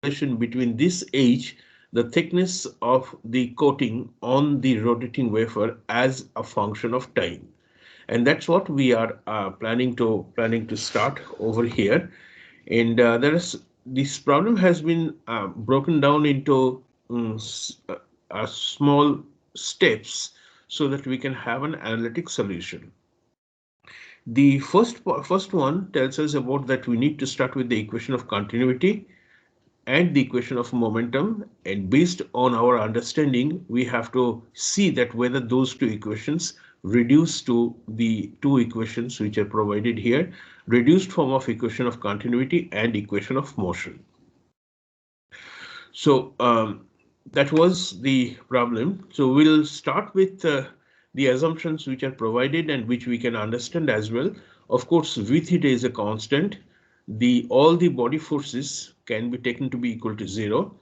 relation between this H, the thickness of the coating on the rotating wafer as a function of time. And that's what we are planning to start over here. And there is this problem has been broken down into small steps so that we can have an analytic solution. The first one tells us about that we need to start with the equation of continuity and the equation of momentum, and based on our understanding we have to see that whether those two equations reduce to the two equations which are provided here, reduced form of equation of continuity and equation of motion. So that was the problem. So we'll start with the assumptions which are provided and which we can understand as well. Of course, V theta is a constant. All the body forces can be taken to be equal to zero.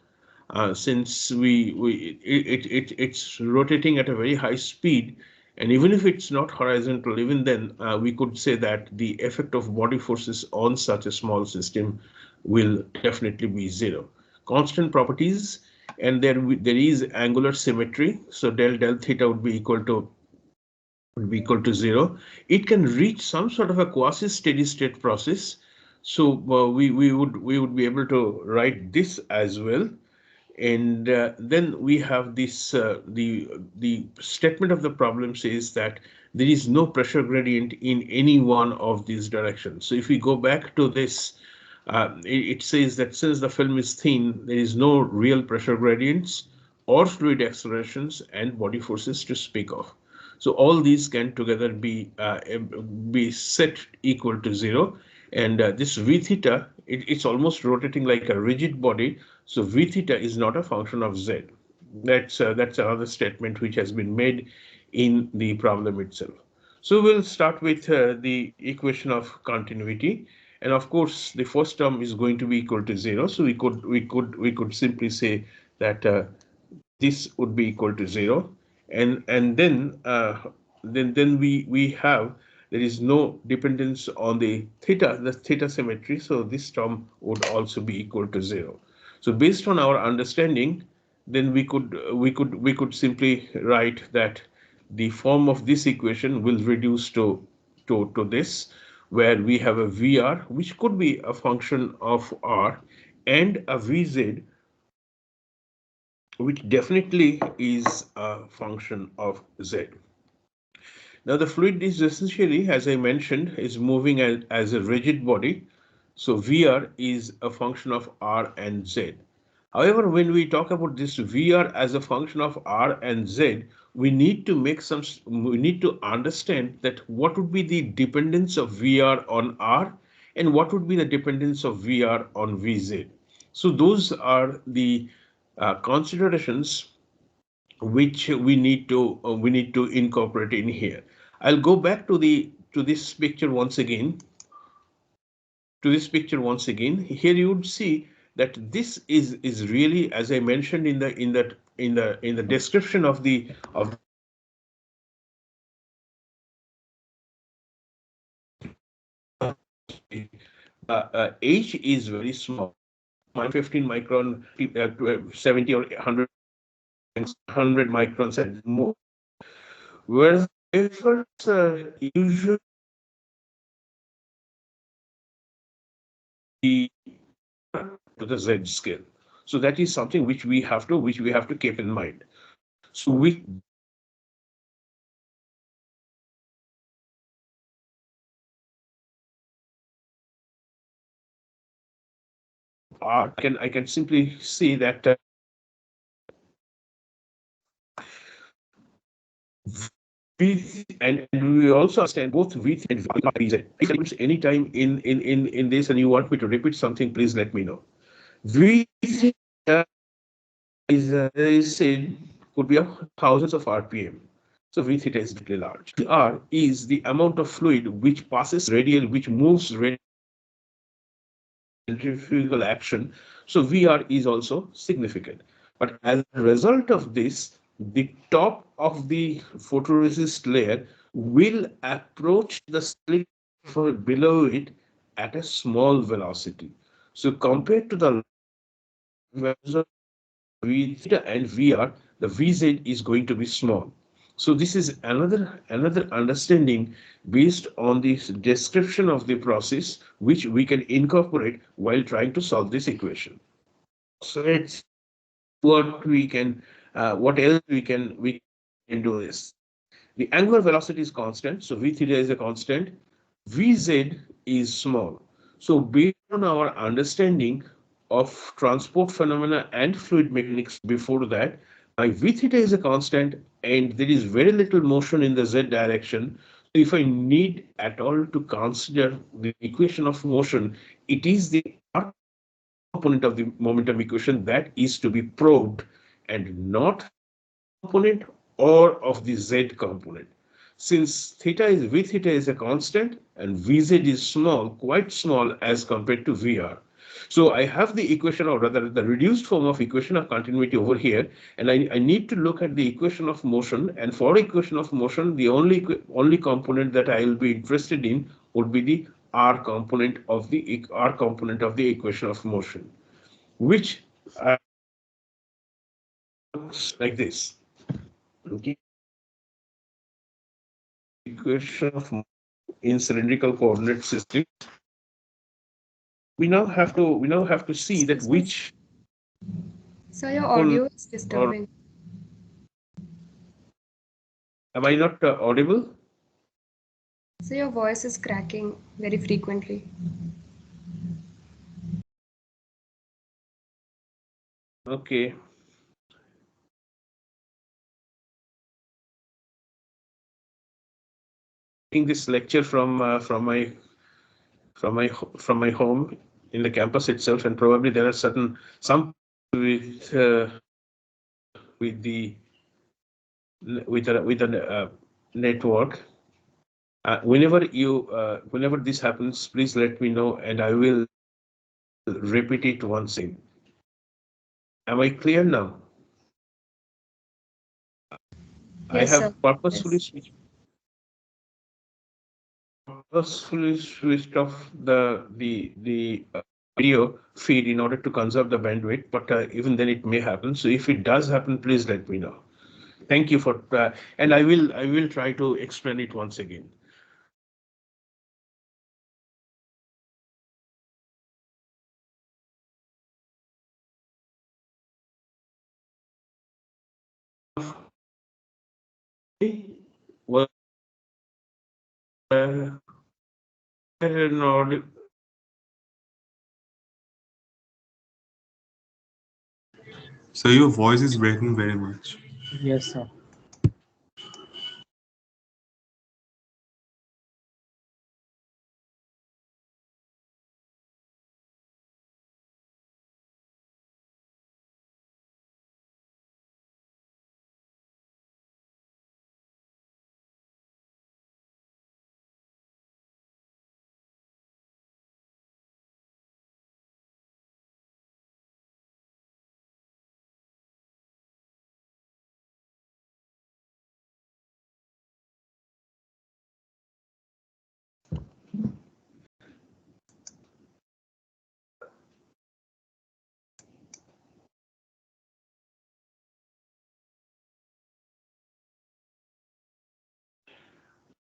Since it's rotating at a very high speed, and even if it's not horizontal, even then we could say that the effect of body forces on such a small system will definitely be zero. Constant properties, and there is angular symmetry, so del theta would be equal to zero. It can reach some sort of a quasi steady state process, so we would be able to write this as well. And then we have this the statement of the problem says that there is no pressure gradient in any one of these directions. So if we go back to this, it says that since the film is thin, there is no real pressure gradients or fluid accelerations and body forces to speak of. So all these can together be set equal to zero, and this v theta, it's almost rotating like a rigid body. So v theta is not a function of z. That's another statement which has been made in the problem itself. So we'll start with the equation of continuity, and of course the first term is going to be equal to zero. So we could simply say that this would be equal to zero, and then we have, there is no dependence on the theta symmetry, so this term would also be equal to zero. So based on our understanding, then we could simply write that the form of this equation will reduce to this, where we have a vr which could be a function of r and a vz which definitely is a function of z. Now the fluid is essentially, as I mentioned, is moving as a rigid body. So Vr is a function of R and Z. However, when we talk about this Vr as a function of R and Z, we need to understand that what would be the dependence of Vr on R and what would be the dependence of Vr on Vz. So those are the considerations which we need to incorporate in here. I'll go back to this picture once again. Here you would see that this is really, as I mentioned in the description of H is very small, 15 micron, 70 or 100 microns and more, whereas wafers usually to the Z scale. So that is something which we have to keep in mind. So we I can simply see that V, and we also understand both V and VZ. Any time in this, and you want me to repeat something, please let me know. V is said could be of thousands of RPM. So V theta is really large. R is the amount of fluid which passes radial, which moves centrifugal action. So VR is also significant. But as a result of this, the top of the photoresist layer will approach the slit below it at a small velocity. So compared to the V theta and VR, the Vz is going to be small. So this is another understanding based on this description of the process, which we can incorporate while trying to solve this equation. So let's what we can what else we can do this. The angular velocity is constant, so v theta is a constant. Vz is small. So based on our understanding of transport phenomena and fluid mechanics before that, my v theta is a constant and there is very little motion in the z direction. So if I need at all to consider the equation of motion, it is the r component of the momentum equation that is to be probed and not component or of the z component. Since v theta is a constant and vz is small, quite small as compared to vr. So I have the equation, or rather the reduced form of equation of continuity over here, and I need to look at the equation of motion. And for equation of motion, the only component that I will be interested in would be the r component of the equation of motion, which looks like this. Okay, equation of in cylindrical coordinate system. We now have to see that Excuse me. which So your component, audio is or disturbing. am I not audible? So your voice is cracking very frequently. Okay, taking this lecture from my home in the campus itself, and probably there are some with with the with a network. Whenever this happens, please let me know, and I will repeat it once again. Am I clear now? I Yes, have sir. Yes. purposefully switched off the video feed in order to conserve the bandwidth, but even then it may happen. So if it does happen, please let me know. Thank you for and I will try to explain it once again. Was an So your voice is breaking very much. Yes, sir.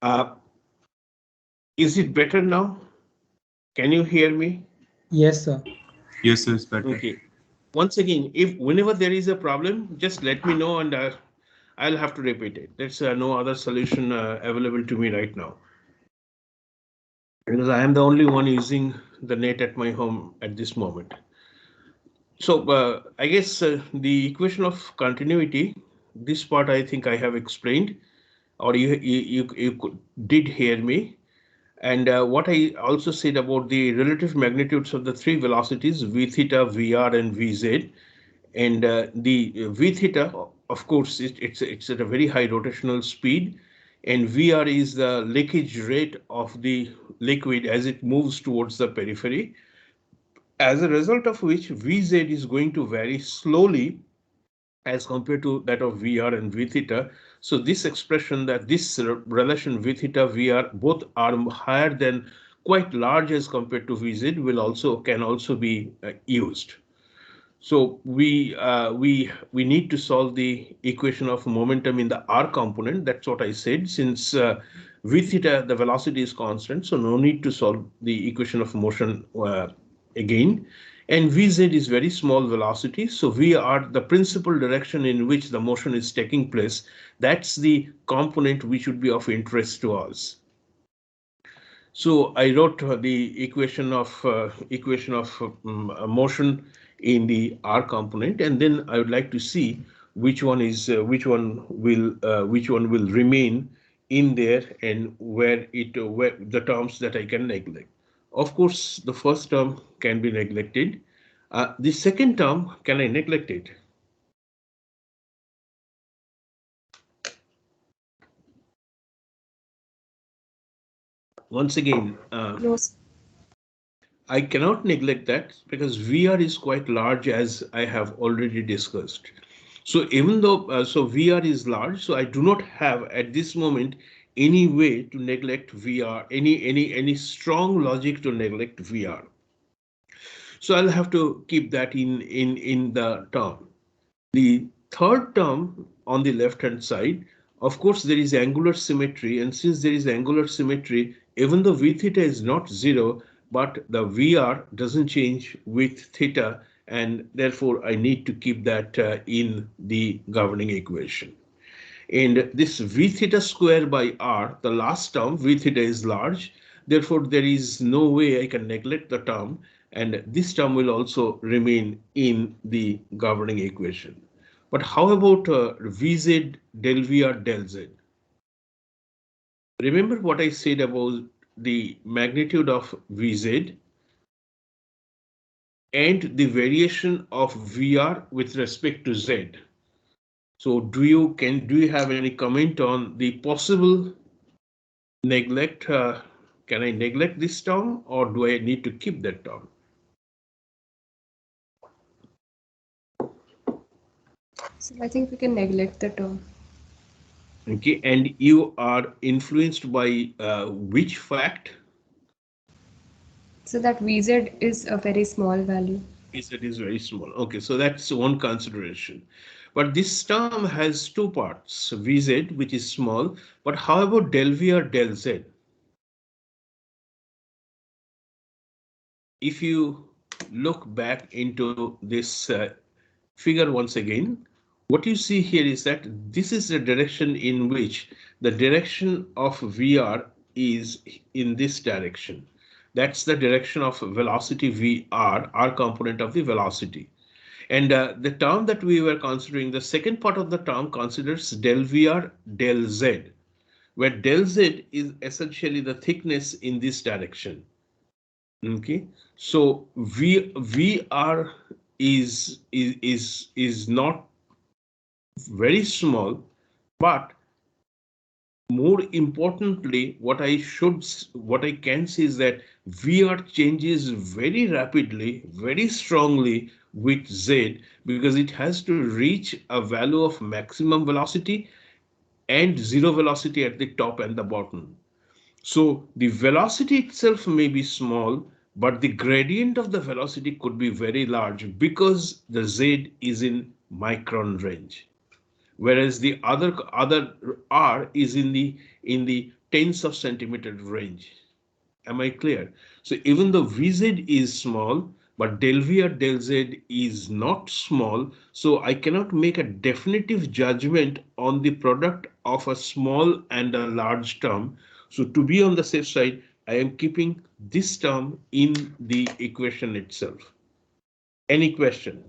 uh, is it better now? Can you hear me? Yes, sir. Yes, sir, it's better. Okay. Once again, if whenever there is a problem, just let me know, and I'll have to repeat it. There's no other solution available to me right now, because I am the only one using the net at my home at this moment. So I guess the equation of continuity, this part I think I have explained, or did hear me. And what I also said about the relative magnitudes of the three velocities, v theta, vr, and vz. And the v theta, of course, it's at a very high rotational speed, and vr is the leakage rate of the liquid as it moves towards the periphery, as a result of which Vz is going to vary slowly as compared to that of Vr and V theta. So this expression, that this relation V theta, Vr, both are higher than, quite large as compared to Vz, can also be used. So we need to solve the equation of momentum in the r component. That's what I said. Since v theta the velocity is constant, so no need to solve the equation of motion again. And vz is very small velocity, so we are the principal direction in which the motion is taking place. That's the component which would be of interest to us. So I wrote the equation of motion in the r component, and then I would like to see which one will remain in there, and where the terms that I can neglect. Of course, the first term can be neglected. The second term, can I neglect it? Once again, No, I cannot neglect that because VR is quite large, as I have already discussed. So even though VR is large, so I do not have at this moment any way to neglect VR, any strong logic to neglect VR. So I'll have to keep that in the term. The third term on the left hand side, of course, there is angular symmetry, and since there is angular symmetry, even though v theta is not zero, but the VR doesn't change with theta, and therefore I need to keep that in the governing equation. And this v theta square by r, the last term, v theta is large. Therefore, there is no way I can neglect the term. And this term will also remain in the governing equation. But how about Vz del V or del Z? Remember what I said about the magnitude of Vz and the variation of Vr with respect to Z. So do you have any comment on the possible neglect? Can I neglect this term or do I need to keep that term? so I think we can neglect the term. Okay, and you are influenced by which fact? So that Vz is a very small value. Is it is very small. Okay, so that's one consideration. But this term has two parts, Vz, which is small, but how about del V or del Z? If you look back into this figure once again, what you see here is that this is the direction in which the direction of VR is in this direction. That's the direction of velocity VR, R component of the velocity. And the term that we were considering, the second part of the term considers del VR, del Z, where del Z is essentially the thickness in this direction. Okay, so VR is not very small, but more importantly, what I can say is that VR changes very rapidly, very strongly with Z because it has to reach a value of maximum velocity and zero velocity at the top and the bottom. So the velocity itself may be small, but the gradient of the velocity could be very large because the Z is in micron range, whereas the other R is in the tens of centimeter range. Am I clear? So even though Vz is small, but del V or del Z is not small, so I cannot make a definitive judgment on the product of a small and a large term. So to be on the safe side, I am keeping this term in the equation itself. Any question?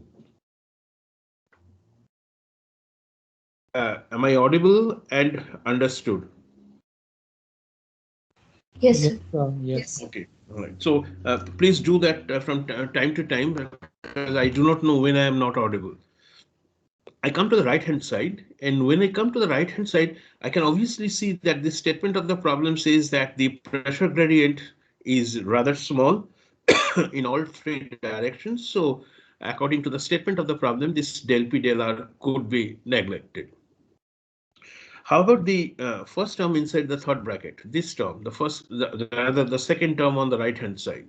Am I audible and understood? Yes, Yes. sir. Yes. Okay, all right. So please do that from time to time because I do not know when I am not audible. I come to the right hand side, and when I come to the right hand side, I can obviously see that the statement of the problem says that the pressure gradient is rather small in all three directions. So according to the statement of the problem, this del P del R could be neglected. How about the first term inside the third bracket? This term, rather the second term on the right hand side.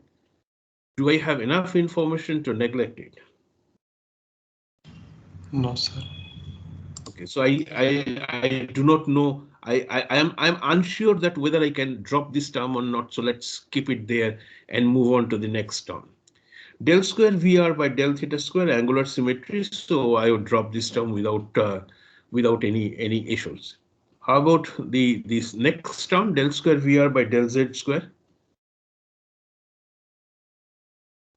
Do I have enough information to neglect it? No, sir. Okay, so I do not know. I'm unsure that whether I can drop this term or not. So let's keep it there and move on to the next term. Del square VR by del theta square angular symmetry. So I would drop this term without any issues. How about this next term del square VR by del z square?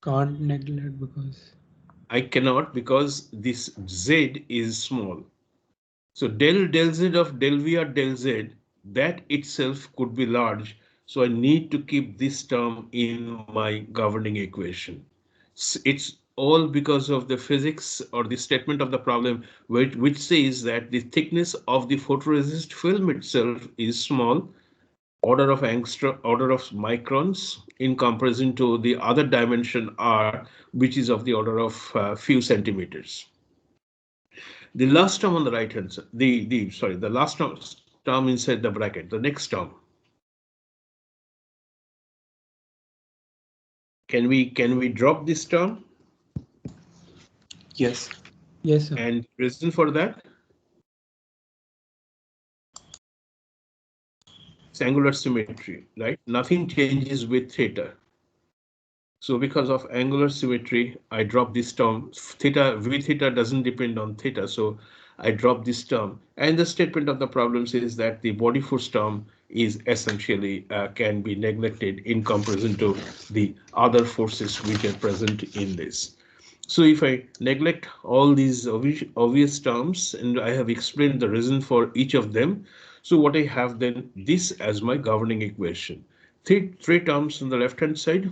Can't neglect because I cannot because this z is small. So del z of del v or del z, that itself could be large. So I need to keep this term in my governing equation. It's all because of the physics or the statement of the problem which says that the thickness of the photoresist film itself is small, order of microns in comparison to the other dimension r, which is of the order of few centimeters. The last term on the right hand side, the last term inside the bracket, the next term. Can we drop this term? Yes. yes, sir. And reason for that is angular symmetry, right? Nothing changes with theta. So because of angular symmetry, I drop this term. Theta v theta doesn't depend on theta, so I drop this term. And the statement of the problem says that the body force term is essentially can be neglected in comparison to the other forces which are present in this. So if I neglect all these obvious terms and I have explained the reason for each of them, so what I have then this as my governing equation. Three terms on the left hand side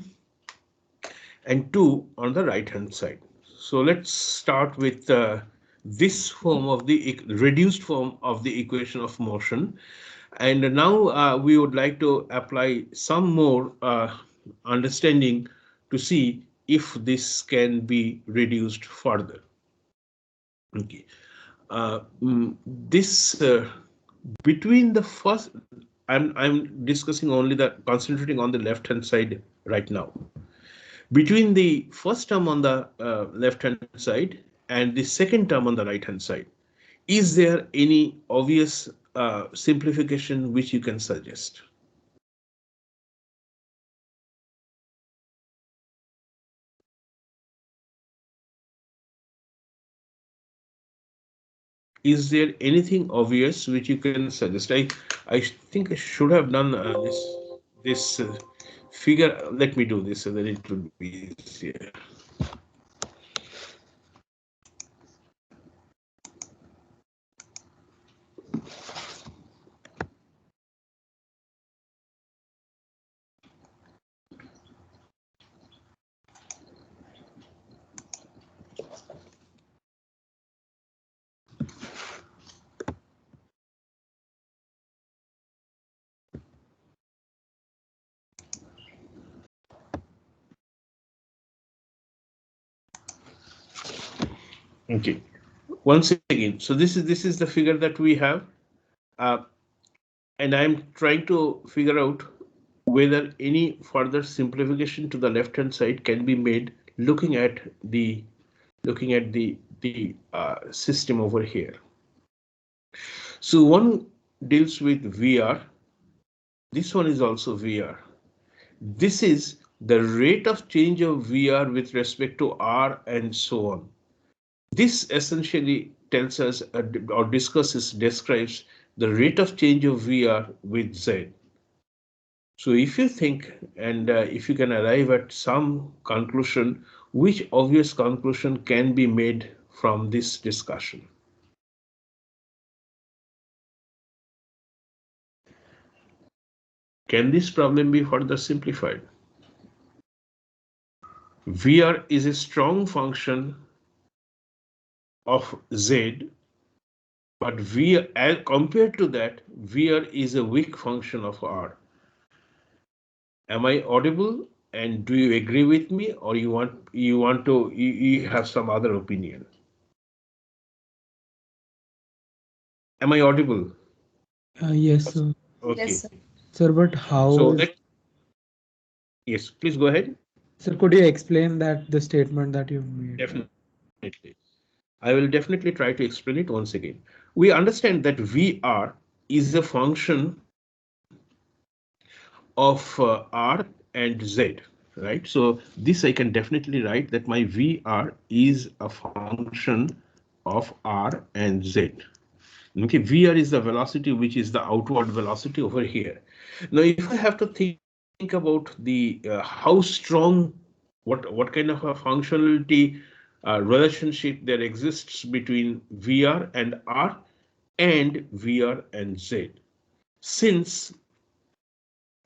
and 2 on the right hand side. So let's start with this form of the reduced form of the equation of motion. And now we would like to apply some more understanding to see if this can be reduced further. Okay. This between the first, I'm discussing only the concentrating on the left hand side right now. Between the first term on the left hand side and the second term on the right hand side, is there any obvious simplification which you can suggest? Is there anything obvious which you can suggest? I think I should have done this figure. Let me do this so that it will be easier. Okay. Once again, so this is the figure that we have. Uh, and I'm trying to figure out whether any further simplification to the left hand side can be made looking at the system over here. So one deals with VR. This one is also VR. This is the rate of change of VR with respect to R and so on. This essentially tells us or describes the rate of change of VR with Z. So if you think and if you can arrive at some conclusion, which obvious conclusion can be made from this discussion? Can this problem be further simplified? VR is a strong function of Z, but V, as compared to that, VR is a weak function of R. Am I audible? And do you agree with me, or you have some other opinion? Am I audible? Yes, sir. Okay. Yes, sir. Sir, but how So is, yes, please go ahead. sir, could you explain that the statement that you've made? Definitely. I will definitely try to explain it once again. We understand that VR is a function of R and Z, right? So this I can definitely write that my VR is a function of R and Z. Okay, VR is the velocity, which is the outward velocity over here. Now, if I have to think about the how strong, what kind of a functionality relationship there exists between VR and R and VR and Z. Since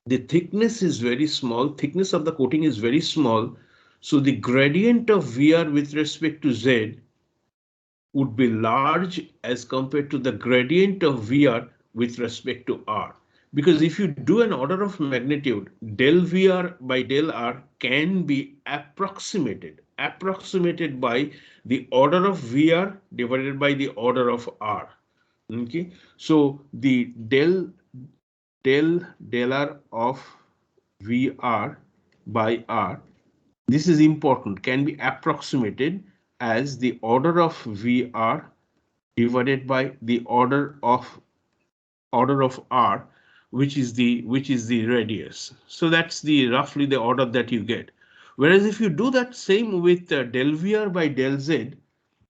the thickness is very small, thickness of the coating is very small, so the gradient of VR with respect to Z would be large as compared to the gradient of VR with respect to R. Because if you do an order of magnitude, del VR by del R can be approximated by the order of VR divided by the order of R. Okay, so the del R of VR by R, this is important, can be approximated as the order of VR divided by the order of R, which is the radius. So that's the roughly the order that you get. Whereas if you do that same with del VR by del Z,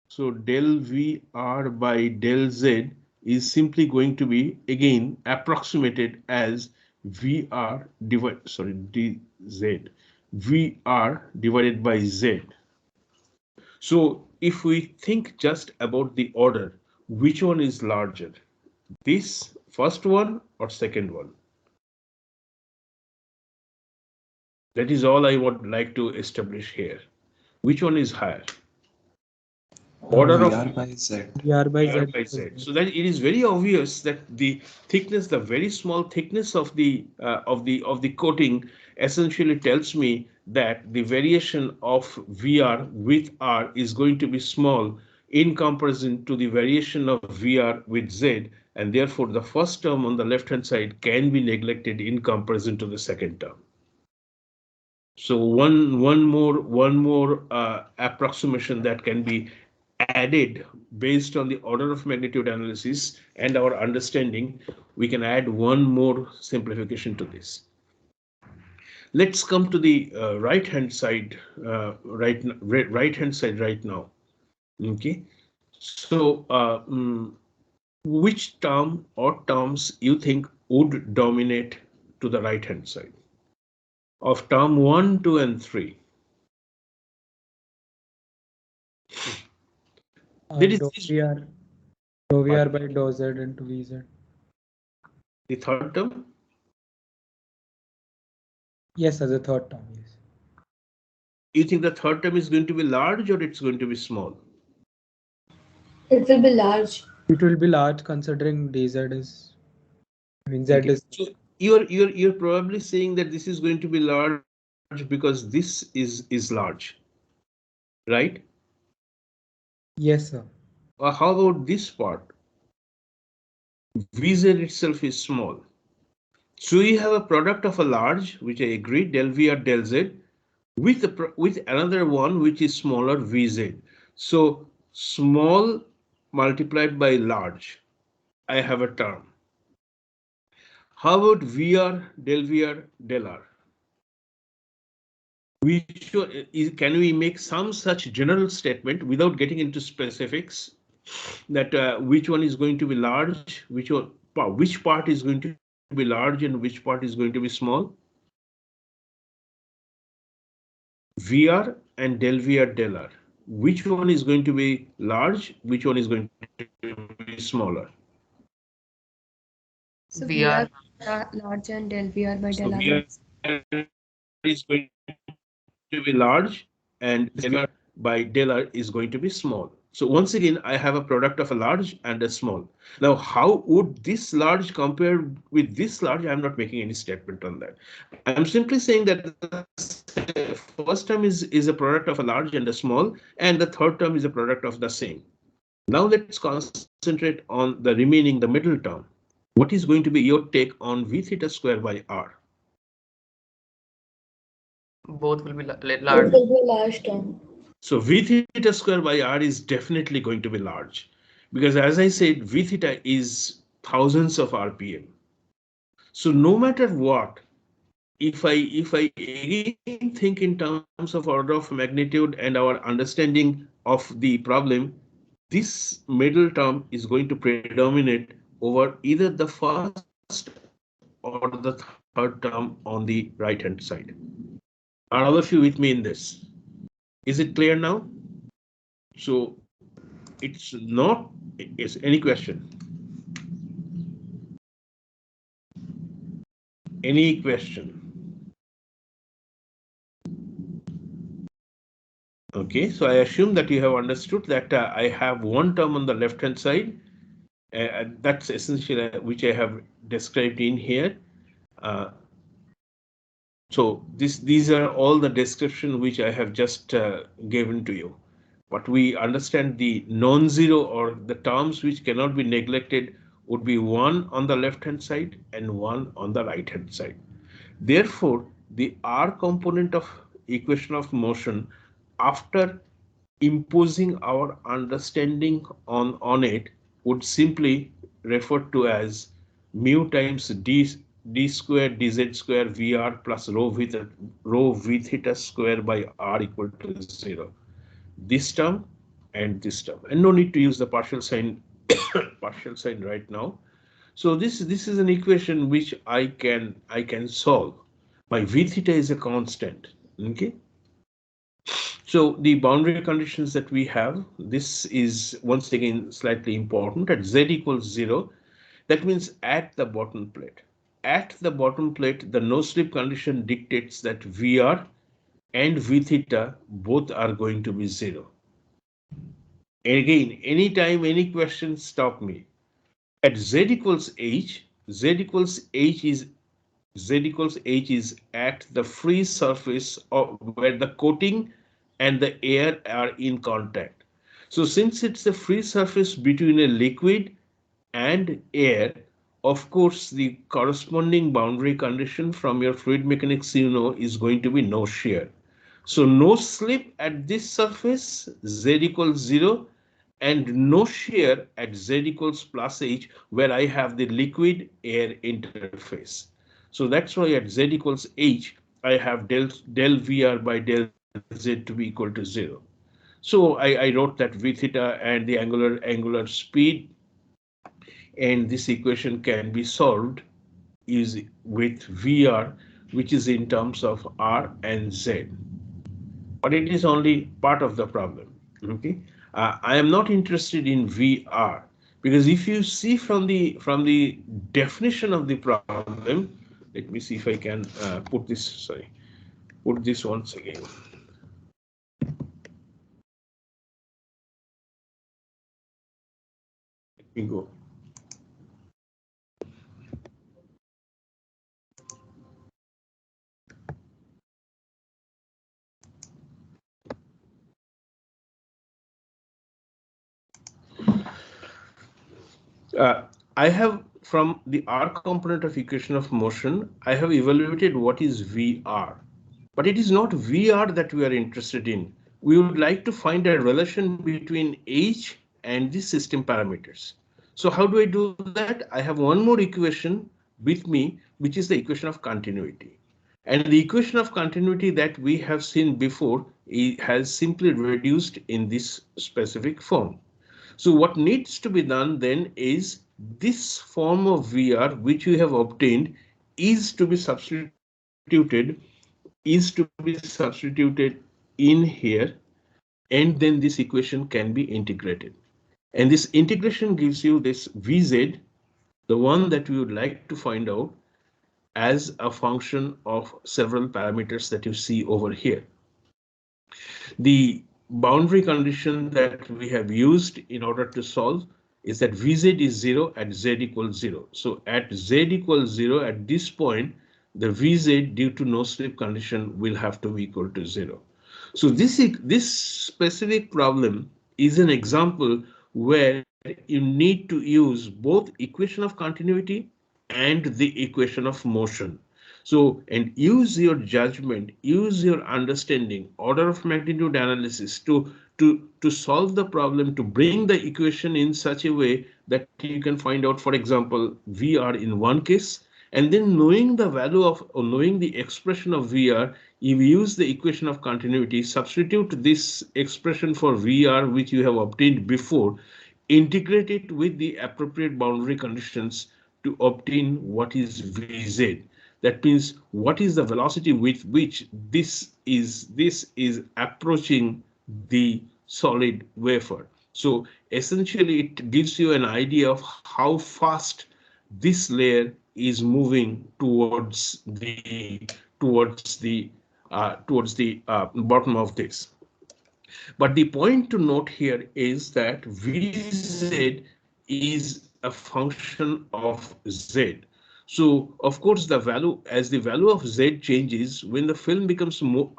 so del VR by del Z is simply going to be again approximated as VR divided, sorry, dz, VR divided by Z. So if we think just about the order, which one is larger? This first one or second one? That is all I would like to establish here. Which one is higher? Order of VR by Z. VR by Z. R by Z. So that it is very obvious that the thickness, the very small thickness of the coating, essentially tells me that the variation of VR with R is going to be small in comparison to the variation of VR with Z, and therefore the first term on the left hand side can be neglected in comparison to the second term. So one more approximation that can be added based on the order of magnitude analysis and our understanding, we can add one more simplification to this. Let's come to the right hand side right now. Okay, so which term or terms you think would dominate to the right hand side of term 1, 2, and 3? There is Dou this, VR, dou VR by dou Z into VZ. the third term. Yes, as a third term. Yes. You think the third term is going to be large or it's going to be small? It will be large. It will be large considering DZ is, I mean, Z Okay. is. So you're probably saying that this is going to be large because this is large, right? Yes, sir. Or how about this part? VZ itself is small. So you have a product of a large, which I agree, del V or del Z, with another one which is smaller VZ. So small multiplied by large, I have a term. How about VR del VR del R? Can we make some such general statement without getting into specifics that which one is going to be large, which part is going to be large and which part is going to be small? VR and del VR del R. Which one is going to be large? Which one is going to be smaller? So We VR are large and del VR by So del R. VR is going to be large and del VR by del R is going to be small. So once again, I have a product of a large and a small. Now, how would this large compare with this large? I'm not making any statement on that. I'm simply saying that the first term is a product of a large and a small, and the third term is a product of the same. Now let's concentrate on the remaining, the middle term. What is going to be your take on V theta square by R? both will be It large. will be large term. So V theta square by R is definitely going to be large because as I said, V theta is thousands of RPM. So no matter what, if I again think in terms of order of magnitude and our understanding of the problem, this middle term is going to predominate over either the first or the third term on the right hand side. Are all of you with me in this? Is it clear now? So it's not, is any question? Any question? Okay, so I assume that you have understood that I have one term on the left hand side. That's essentially which I have described in here. Uh, so these are all the description which I have just given to you. But we understand the non-zero or the terms which cannot be neglected would be one on the left hand side and one on the right hand side. Therefore, the R component of equation of motion after imposing our understanding on it would simply refer to as mu times d square dz square vr plus rho v theta square by r equal to 0. This term and this term, and no need to use the partial sign partial sign right now. So this is an equation which I can solve. My v theta is a constant. Okay. So the boundary conditions that we have, this is once again slightly important. At z equals 0, that means at the bottom plate. At the bottom plate, the no slip condition dictates that Vr and V theta both are going to be 0. And again, anytime any question, stop me. At z equals h, z equals h is at the free surface of where the coating and the air are in contact. So since it's a free surface between a liquid and air, of course, the corresponding boundary condition from your fluid mechanics is going to be no shear. So no slip at this surface, z equals 0, and no shear at z equals plus h, where I have the liquid air interface. So that's why at z equals h, I have del Vr by del z to be equal to 0. So I wrote that v theta and the angular speed, and this equation can be solved is with Vr, which is in terms of R and Z. But it is only part of the problem. Okay, I am not interested in VR because if you see from the definition of the problem, let me see if I can put this. Sorry, put this once again. Let me go. Uh, I have from the R component of equation of motion, I have evaluated what is VR. But it is not VR that we are interested in. We would like to find a relation between H and the system parameters. So how do I do that? I have one more equation with me, which is the equation of continuity. And the equation of continuity that we have seen before has simply reduced in this specific form. So what needs to be done then is this form of VR which we have obtained is to be substituted in here, and then this equation can be integrated. And this integration gives you this Vz, the one that we would like to find out as a function of several parameters that you see over here. The boundary condition that we have used in order to solve is that Vz is 0 at z equals 0. So at z equals 0 at this point, the Vz due to no slip condition will have to be equal to 0. So this specific problem is an example where you need to use both equation of continuity and the equation of motion. So, and use your judgment, use your understanding, order of magnitude analysis to solve the problem, to bring the equation in such a way that you can find out, for example, VR in one case, and then knowing the value of, or knowing the expression of VR, you use the equation of continuity, substitute this expression for VR which you have obtained before, integrate it with the appropriate boundary conditions to obtain what is Vz. That means what is the velocity with which this is approaching the solid wafer. So essentially it gives you an idea of how fast this layer is moving towards the bottom of this. But the point to note here is that Vz is a function of Z. So of course the value, as the value of Z changes, when the film becomes more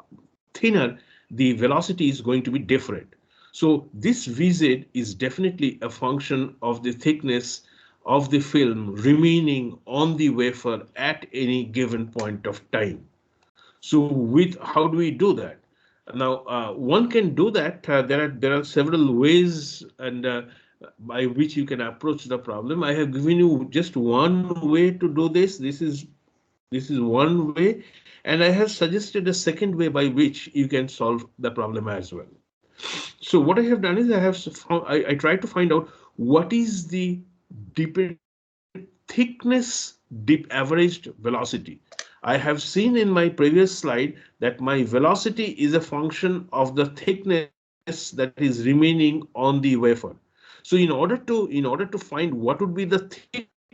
thinner, the velocity is going to be different. So this Vz is definitely a function of the thickness of the film remaining on the wafer at any given point of time. So with how do we do that? Now one can do that. There are several ways and by which you can approach the problem. I have given you just one way to do this. This is one way, and I have suggested a second way by which you can solve the problem as well. So what I have done is I tried to find out what is the thickness dip averaged velocity. I have seen in my previous slide that my velocity is a function of the thickness that is remaining on the wafer. So in order to find what would be the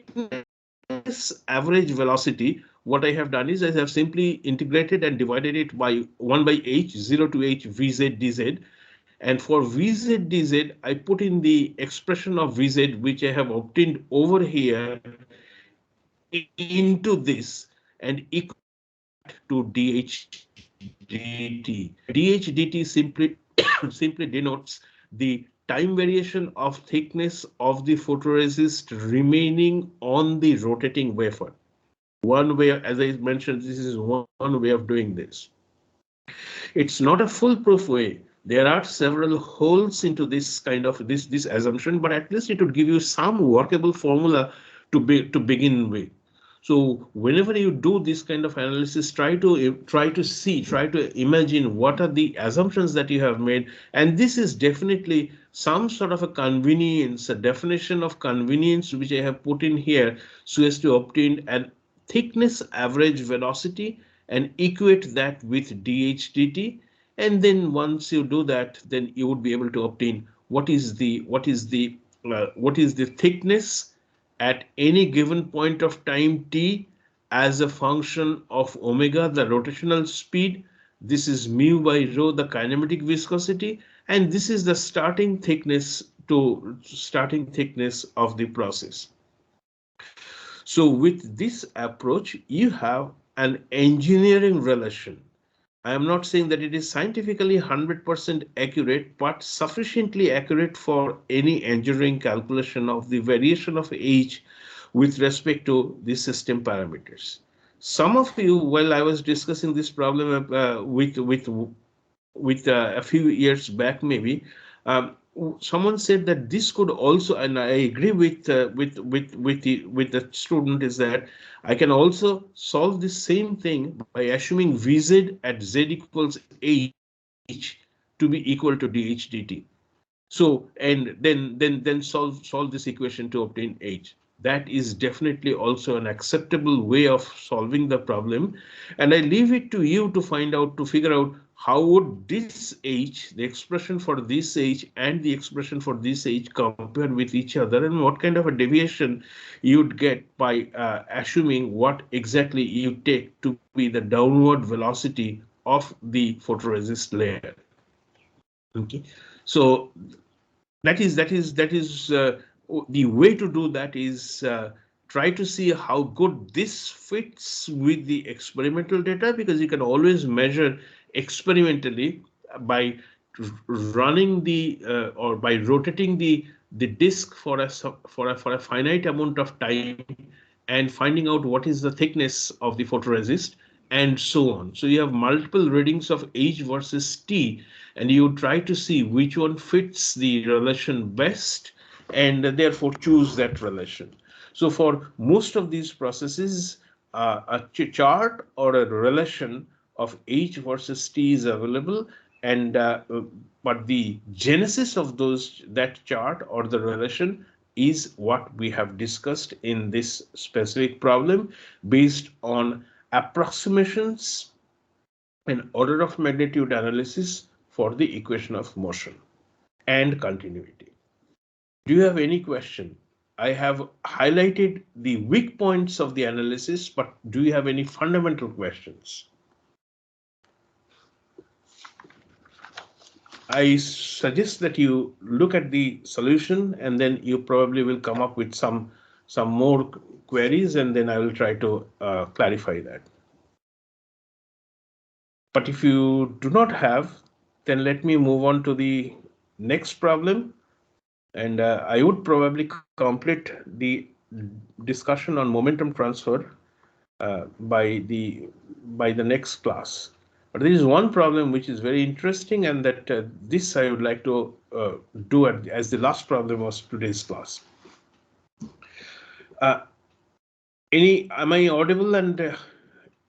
thickness average velocity, what I have done is I have simply integrated and divided it by 1 by h, 0 to h, vz dz. And for vz dz, I put in the expression of vz which I have obtained over here into this and equate that to dHdt. dHdt simply denotes the time variation of thickness of the photoresist remaining on the rotating wafer. One way, as I mentioned, this is one way of doing this. It's not a foolproof way. There are several holes into this kind of this assumption, but at least it would give you some workable formula to begin with. So whenever you do this kind of analysis, try to imagine what are the assumptions that you have made, and this is definitely some sort of a convenience, a definition of convenience which I have put in here so as to obtain an thickness average velocity and equate that with dHdt. And then once you do that, then you would be able to obtain what is the thickness at any given point of time t as a function of omega, the rotational speed. This is mu by rho, the kinematic viscosity, and this is the starting thickness of the process. So with this approach, you have an engineering relation. I am not saying that it is scientifically 100% accurate, but sufficiently accurate for any engineering calculation of the variation of age with respect to the system parameters. Some of you, while I was discussing this problem with a few years back, maybe someone said that this could also, and I agree with the student, is that I can also solve the same thing by assuming Vz at z equals h to be equal to dHdt. So and then solve this equation to obtain h. That is definitely also an acceptable way of solving the problem, and I leave it to you to find out, to figure out how would this h, the expression for this h and the expression for this h, compare with each other, and what kind of a deviation you'd get by assuming what exactly you take to be the downward velocity of the photoresist layer. Okay, so that is the way to do that is try to see how good this fits with the experimental data, because you can always measure experimentally by running or by rotating the disk for a finite amount of time and finding out what is the thickness of the photoresist and so on. So you have multiple readings of H versus T, and you try to see which one fits the relation best and therefore choose that relation. So for most of these processes, a chart or a relation of H versus T is available, and but the genesis of that chart or the relation is what we have discussed in this specific problem based on approximations and order of magnitude analysis for the equation of motion and continuity. Do you have any question? I have highlighted the weak points of the analysis, but do you have any fundamental questions? I suggest that you look at the solution and then you probably will come up with some more queries, and then I will try to clarify that. But if you do not have, then let me move on to the next problem, and I would probably complete the discussion on momentum transfer uh, by the by the next class. But there is one problem which is very interesting, and that this I would like to do as the last problem of today's class. Uh, am I audible, and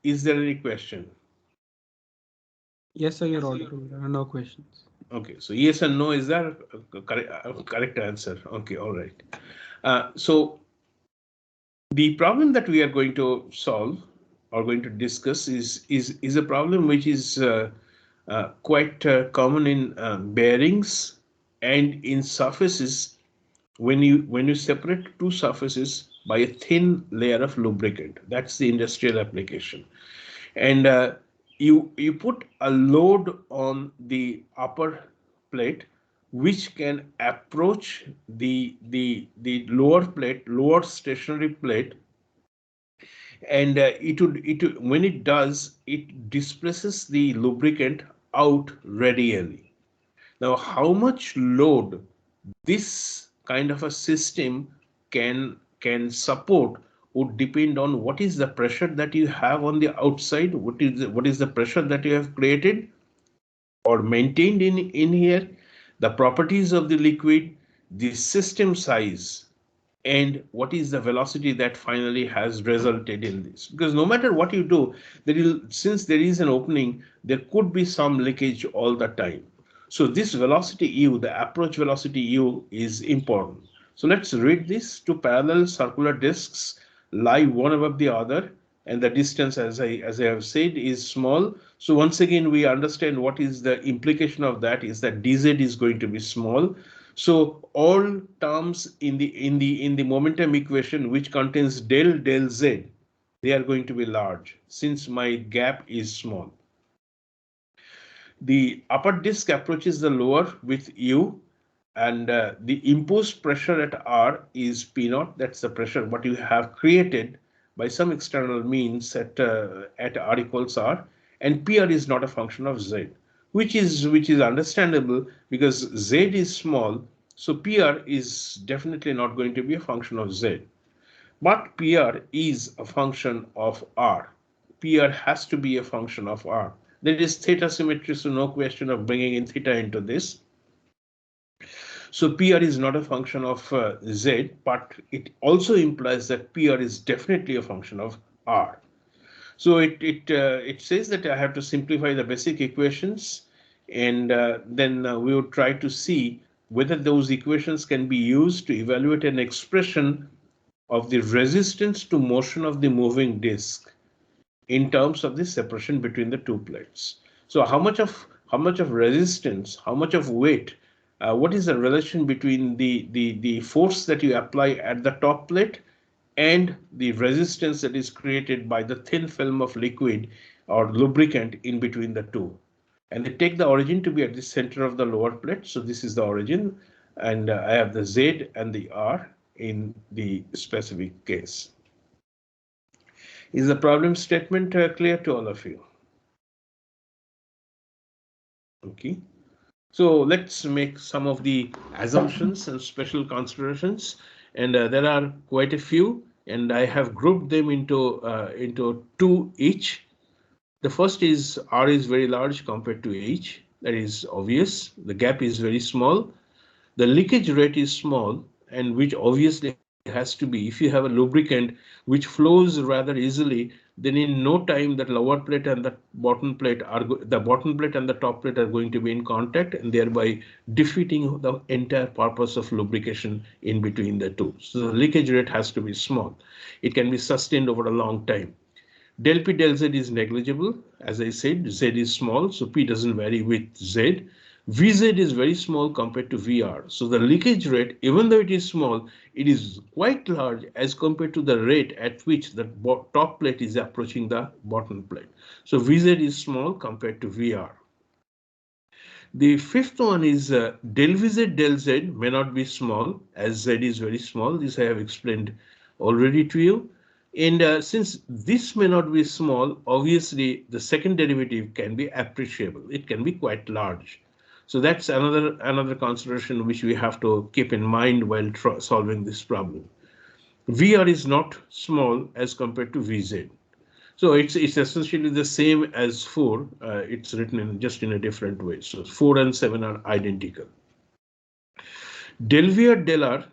is there any question? Yes, sir, you're audible. There are no questions. Okay, so yes and no is that correct answer? Okay, all right. So the problem that we are going to solve or going to discuss is a problem which is quite common in bearings and in surfaces when you separate two surfaces by a thin layer of lubricant. That's the industrial application, and you put a load on the upper plate which can approach the lower plate, lower stationary plate, and when it does, it displaces the lubricant out radially. Now how much load this kind of a system can support would depend on what is the pressure that you have on the outside, what is the pressure that you have created or maintained in here, the properties of the liquid, the system size, and what is the velocity that finally has resulted in this. Because no matter what you do, since there is an opening, there could be some leakage all the time. So this velocity u, the approach velocity u, is important. So let's read this. Two parallel circular discs lie one above the other, and the distance, as I have said, is small. So once again, we understand what is the implication of that is that dz is going to be small. So all terms in the momentum equation which contains del z, they are going to be large since my gap is small. The upper disk approaches the lower with U, and the imposed pressure at R is P naught. That's the pressure what you have created by some external means at R equals R, and PR is not a function of Z, which is understandable because Z is small, so PR is definitely not going to be a function of Z. But PR is a function of R. PR has to be a function of R. There is theta symmetry, so no question of bringing in theta into this. So PR is not a function of Z, but it also implies that PR is definitely a function of R. So it says that I have to simplify the basic equations, and then we would try to see whether those equations can be used to evaluate an expression of the resistance to motion of the moving disk in terms of the separation between the two plates. So how much of resistance, how much of weight, what is the relation between the force that you apply at the top plate and the resistance that is created by the thin film of liquid or lubricant in between the two. And they take the origin to be at the center of the lower plate. So this is the origin, and I have the Z and the R in the specific case. Is the problem statement clear to all of you? Okay. So let's make some of the assumptions and special considerations, and there are quite a few. and I have grouped them into two each. The first is R is very large compared to H. That is obvious. The gap is very small. The leakage rate is small, and which obviously has to be. If you have a lubricant which flows rather easily, then in no time that lower plate and the bottom plate the bottom plate and the top plate are going to be in contact, and thereby defeating the entire purpose of lubrication in between the two. So the leakage rate has to be small. It can be sustained over a long time. Del P del Z is negligible. As I said, Z is small, so P doesn't vary with Z. VZ is very small compared to VR. So the leakage rate, even though it is small, it is quite large as compared to the rate at which the top plate is approaching the bottom plate. So VZ is small compared to VR. The fifth one is del VZ del Z may not be small, as Z is very small. This I have explained already to you. And since this may not be small, obviously the second derivative can be appreciable. It can be quite large. So that's another consideration which we have to keep in mind while solving this problem. VR is not small as compared to VZ. So it's essentially the same as 4. It's written in just in a different way. So 4 and 7 are identical. Del V or del R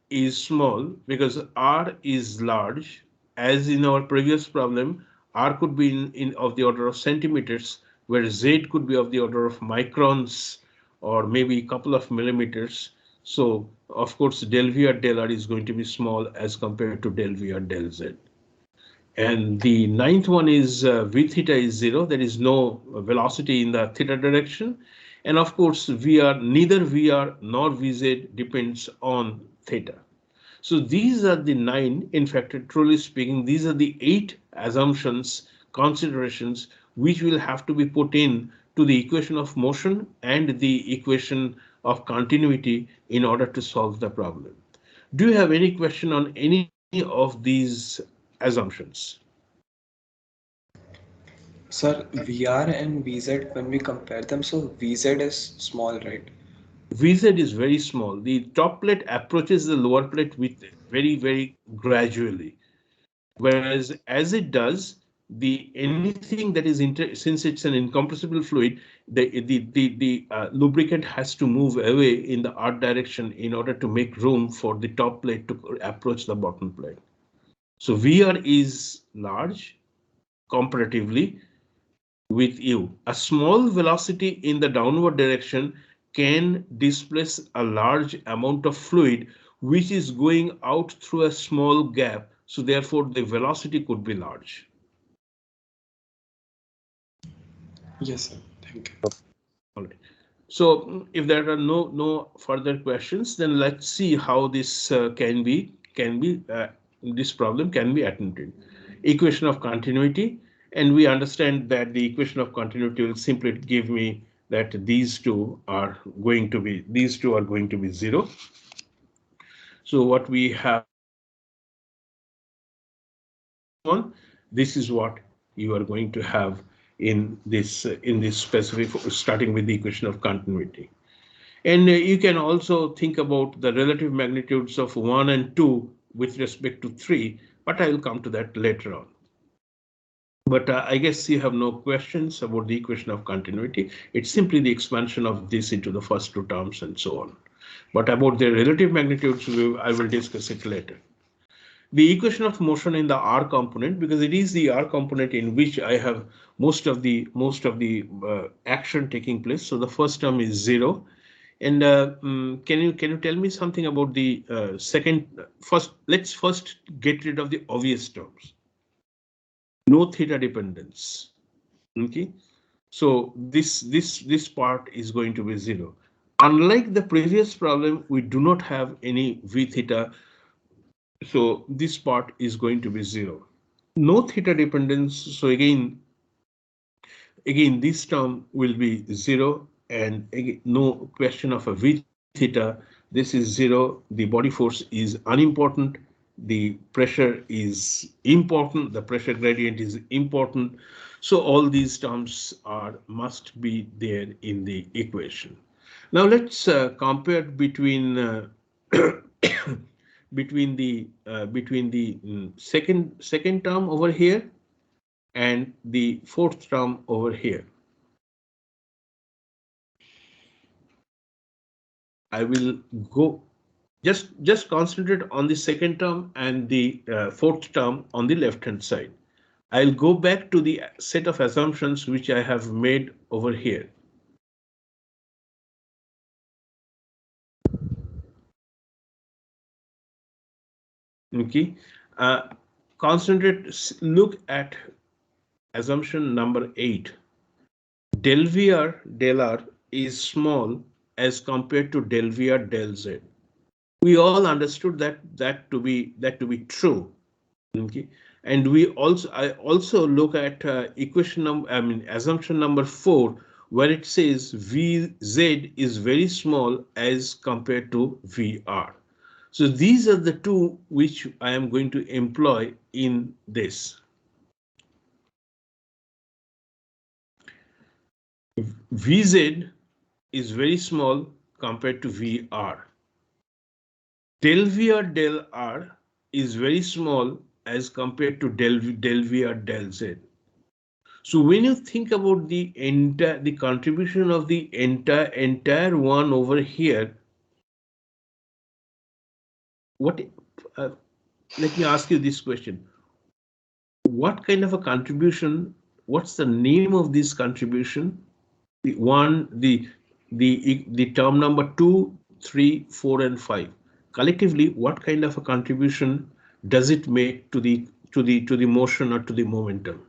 is small because R is large. As in our previous problem, R could be in of the order of centimeters, where Z could be of the order of microns or maybe a couple of millimeters. So of course, del V or del R is going to be small as compared to del V or del Z. And the ninth one is v theta is 0. There is no velocity in the theta direction. And of course, neither VR nor VZ depends on theta. So these are the 9. In fact, truly speaking, these are the 8 assumptions, considerations, which will have to be put in to the equation of motion and the equation of continuity in order to solve the problem. Do you have any question on any of these assumptions? Sir, VR and VZ, when we compare them, so VZ is small, right? VZ is very small. The top plate approaches the lower plate with very gradually. Whereas as it does, the anything that is since it's an incompressible fluid, the lubricant has to move away in the art direction in order to make room for the top plate to approach the bottom plate. So VR is large comparatively with you. A small velocity in the downward direction can displace a large amount of fluid which is going out through a small gap. So therefore the velocity could be large. Yes, sir. Thank you. All right. So if there are no further questions, then let's see how this this problem can be attended. Equation of continuity, and we understand that the equation of continuity will simply give me that these two are going to be 0. So what we have on, this is what you are going to have in this specific, starting with the equation of continuity. And you can also think about the relative magnitudes of 1 and 2 with respect to 3, but I will come to that later on. But I guess you have no questions about the equation of continuity. It's simply the expansion of this into the first two terms and so on. But about the relative magnitudes, I will discuss it later. The equation of motion in the R component, because it is the R component in which I have most of the action taking place. So the first term is 0. And can you tell me something about the second? First, let's first get rid of the obvious terms. No theta dependence. Okay, so this part is going to be 0. Unlike the previous problem, we do not have any v theta, so this part is going to be 0. No theta dependence. So again this term will be 0, and again, no question of a v theta. This is 0. The body force is unimportant. The pressure is important. The pressure gradient is important. So all these terms must be there in the equation. Now let's compare between between the second term over here and the fourth term over here. I will go just concentrate on the second term and the fourth term on the left hand side. I'll go back to the set of assumptions which I have made over here. Okay, look at assumption number 8. Del VR del R is small as compared to del VR del Z. We all understood that to be true. Okay, and I also look at equation number, assumption number 4, where it says VZ is very small as compared to VR. So these are the two which I am going to employ in this. VZ is very small compared to VR. Del VR del R is very small as compared to del VR del Z. So when you think about the contribution of the entire one over here, what let me ask you this question. What kind of a contribution? What's the name of this contribution? The one, the term number 2, 3, 4, and 5. Collectively, what kind of a contribution does it make to the motion or to the momentum?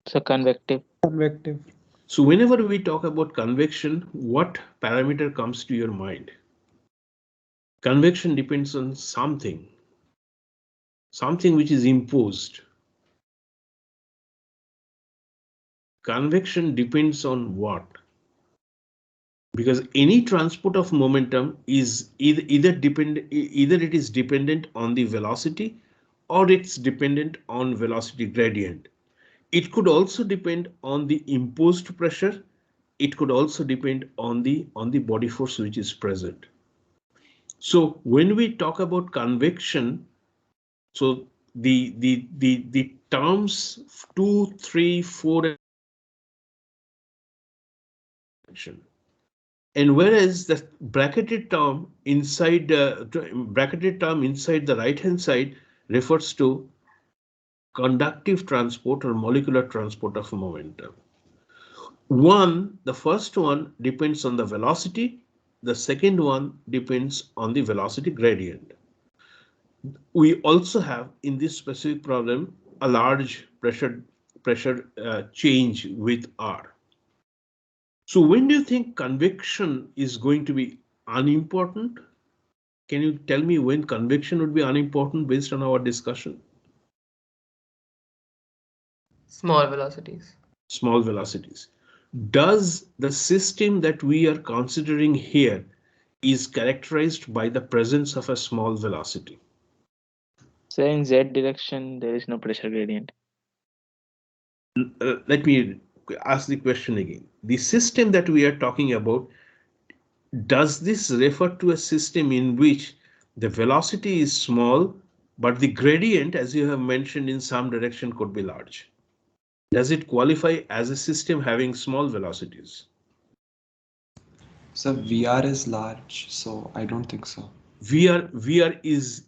So convective. Convective. So whenever we talk about convection, what parameter comes to your mind? Convection depends on something which is imposed. Convection depends on what? Because any transport of momentum is either it is dependent on the velocity or it's dependent on velocity gradient. It could also depend on the imposed pressure. It could also depend on the body force which is present. So when we talk about convection, so the terms 2, 3, 4 and whereas the bracketed term inside the right hand side refers to conductive transport or molecular transport of momentum. The first one depends on the velocity. The second one depends on the velocity gradient. We also have in this specific problem a large pressure change with R. So when do you think convection is going to be unimportant? Can you tell me when convection would be unimportant based on our discussion? Small velocities. Small velocities. Does the system that we are considering here is characterized by the presence of a small velocity? So in Z direction, there is no pressure gradient. Let me ask the question again. The system that we are talking about, does this refer to a system in which the velocity is small, but the gradient, as you have mentioned, in some direction could be large? Does it qualify as a system having small velocities? So VR is large, so I don't think so. VR is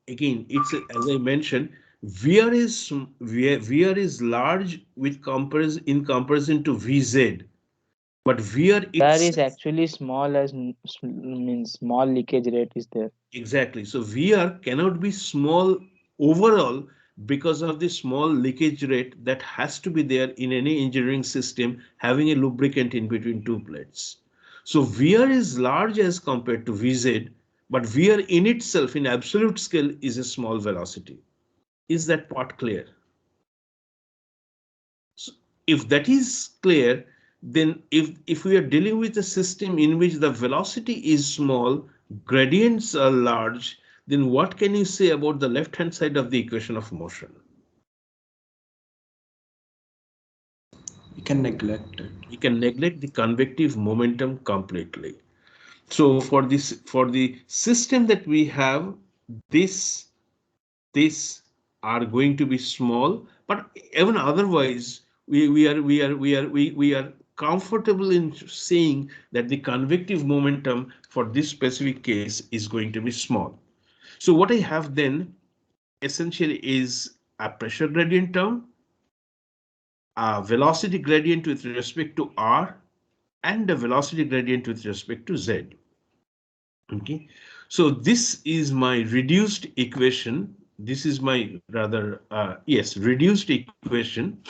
again, it's as I mentioned, VR is large in comparison to VZ, but VR That is itself. actually small as means small leakage rate is there. Exactly. So VR cannot be small overall because of the small leakage rate that has to be there in any engineering system having a lubricant in between two plates. So VR is large as compared to VZ, but VR in itself in absolute scale is a small velocity. Is that part clear? So if that is clear, then if we are dealing with a system in which the velocity is small, gradients are large, then what can you say about the left hand side of the equation of motion? We can neglect it. You can neglect the convective momentum completely. So for the system that we have, this this are going to be small, but even otherwise, we are comfortable in saying that the convective momentum for this specific case is going to be small. So what I have then essentially is a pressure gradient term, a velocity gradient with respect to r, and a velocity gradient with respect to z. Okay, so this is my reduced equation. This is my rather, yes, reduced equation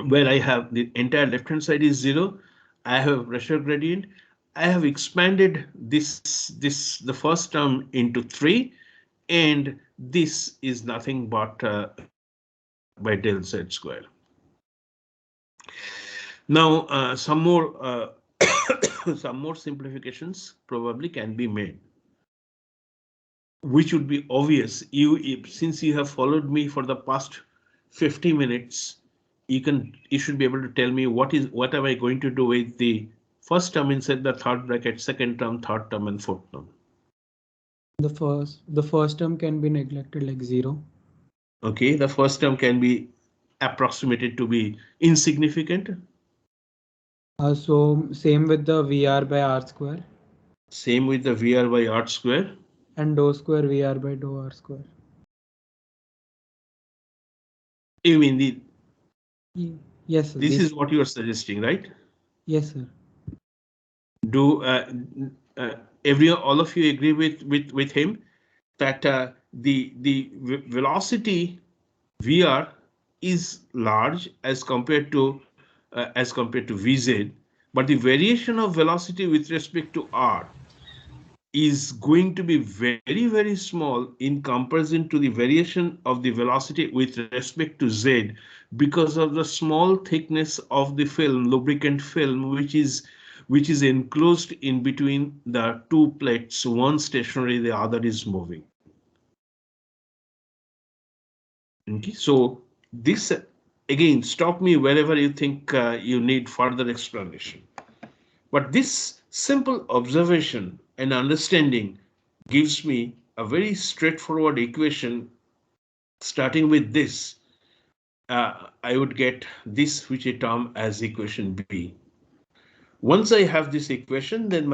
where I have the entire left hand side is 0. I have a pressure gradient. I have expanded the first term into 3, and this is nothing but by del z square. Now some more simplifications probably can be made, which would be obvious. Since you have followed me for the past 50 minutes, you should be able to tell me what am I going to do with the first term inside the third bracket, second term, third term, and fourth term. The first term can be neglected like 0. Okay, the first term can be approximated to be insignificant. So same with the VR by R square Same with the VR by R square. and dou square VR by dou R square. You mean the Yes, sir. this is what you are suggesting, right? Yes, sir. Do uh, all of you agree with him that the velocity VR is large as compared to VZ, but the variation of velocity with respect to R is going to be very small in comparison to the variation of the velocity with respect to Z, because of the small thickness of the film, lubricant film, which is enclosed in between the two plates, one stationary, the other is moving. Okay, so this again, stop me wherever you think you need further explanation. But this simple observation and understanding gives me a very straightforward equation. Starting with this, I would get this, which I term as equation B. Once I have this equation, then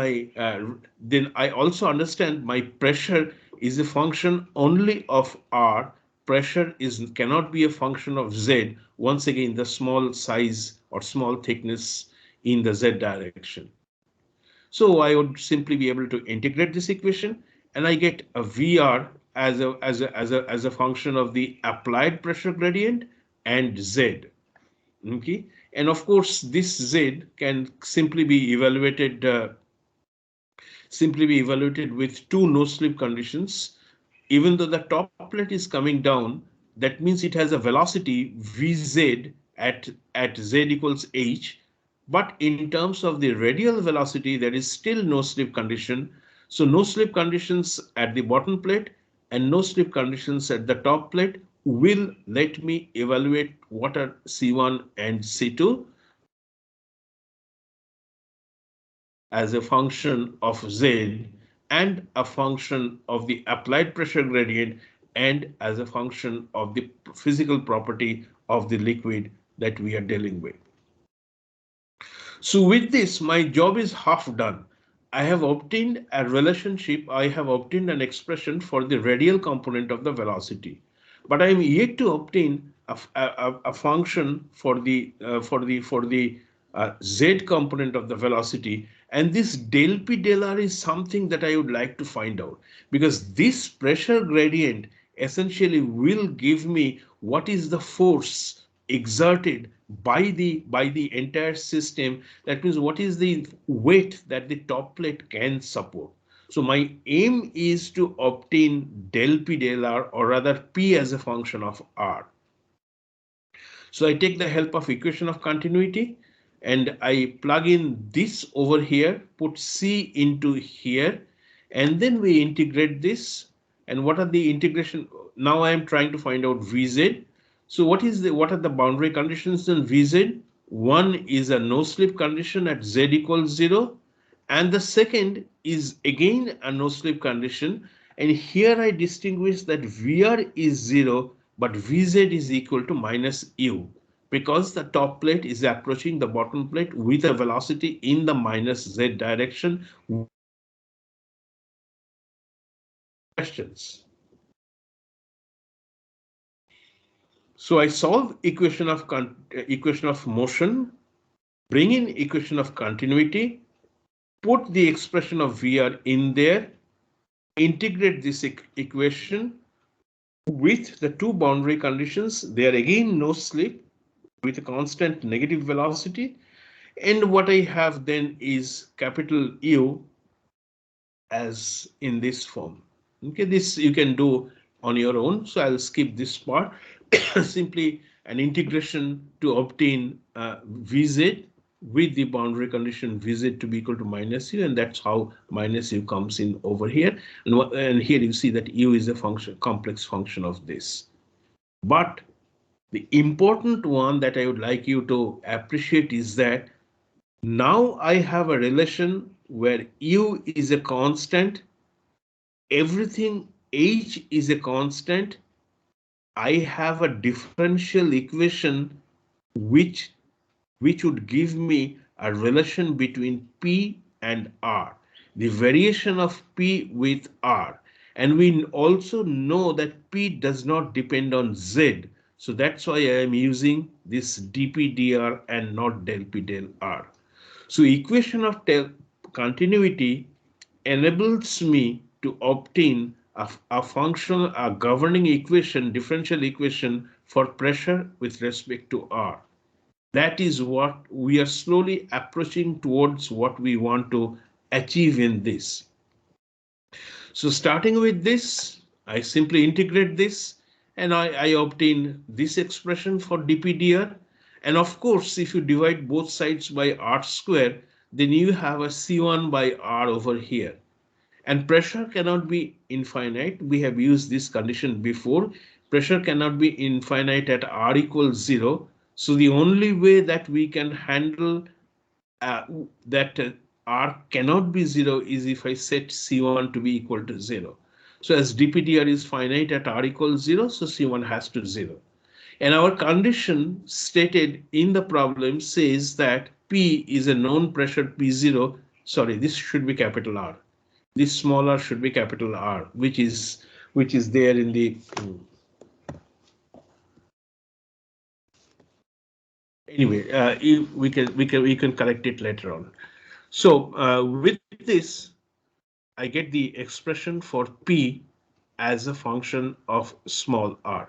I also understand my pressure is a function only of R. Pressure cannot be a function of Z. Once again, the small size or small thickness in the Z direction. So I would simply be able to integrate this equation, and I get a VR as a function of the applied pressure gradient and Z. Okay, and of course this Z can simply be evaluated with two no slip conditions. Even though the top plate is coming down, that means it has a velocity Vz at z equals h. But in terms of the radial velocity, there is still no slip condition. So no slip conditions at the bottom plate and no slip conditions at the top plate will let me evaluate what are C1 and C2 as a function of Z and a function of the applied pressure gradient and as a function of the physical property of the liquid that we are dealing with. So with this, my job is half done. I have obtained a relationship, I have obtained an expression for the radial component of the velocity, but I am yet to obtain a function for the z component of the velocity. And this del p del r is something that I would like to find out, because this pressure gradient essentially will give me what is the force exerted by the entire system. That means what is the weight that the top plate can support. So my aim is to obtain del p del r, or rather p as a function of r. So I take the help of equation of continuity and I plug in this over here, put C into here, and then we integrate this. And what are the integration? Now I am trying to find out Vz. So what are the boundary conditions in Vz? One is a no slip condition at z equals 0, And the second is again a no slip condition. And here I distinguish that Vr is 0, but Vz is equal to minus u, because the top plate is approaching the bottom plate with a velocity in the minus z direction. Questions? So I solve equation of motion, bring in equation of continuity, put the expression of Vr in there, integrate this equation with the two boundary conditions. They are again no slip with a constant negative velocity. And what I have then is capital U as in this form. Okay, this you can do on your own, so I'll skip this part. Simply an integration to obtain Vz with the boundary condition Vz to be equal to minus u, and that's how minus u comes in over here. And here you see that u is a function, complex function of this. But the important one that I would like you to appreciate is that now I have a relation where u is a constant, everything h is a constant. I have a differential equation which would give me a relation between P and R, the variation of P with R. And we also know that P does not depend on Z. So that's why I am using this dP/dr and not del P del R. So equation of continuity enables me to obtain a function, a governing equation, differential equation for pressure with respect to R. That is what we are slowly approaching towards what we want to achieve in this. So starting with this, I simply integrate this and I obtain this expression for dPdr. And of course, if you divide both sides by r square, then you have a C1 by r over here. And pressure cannot be infinite. We have used this condition before. Pressure cannot be infinite at r equals 0. So the only way that we can handle uh, that r cannot be 0 is if I set C1 to be equal to 0. So as dPdr is finite at r equals 0, so C1 has to 0. And our condition stated in the problem says that P is a known pressure P0. Sorry, this should be capital R. This small r should be capital R, which is there in the anyway. We can correct it later on. So with this, I get the expression for P as a function of small r.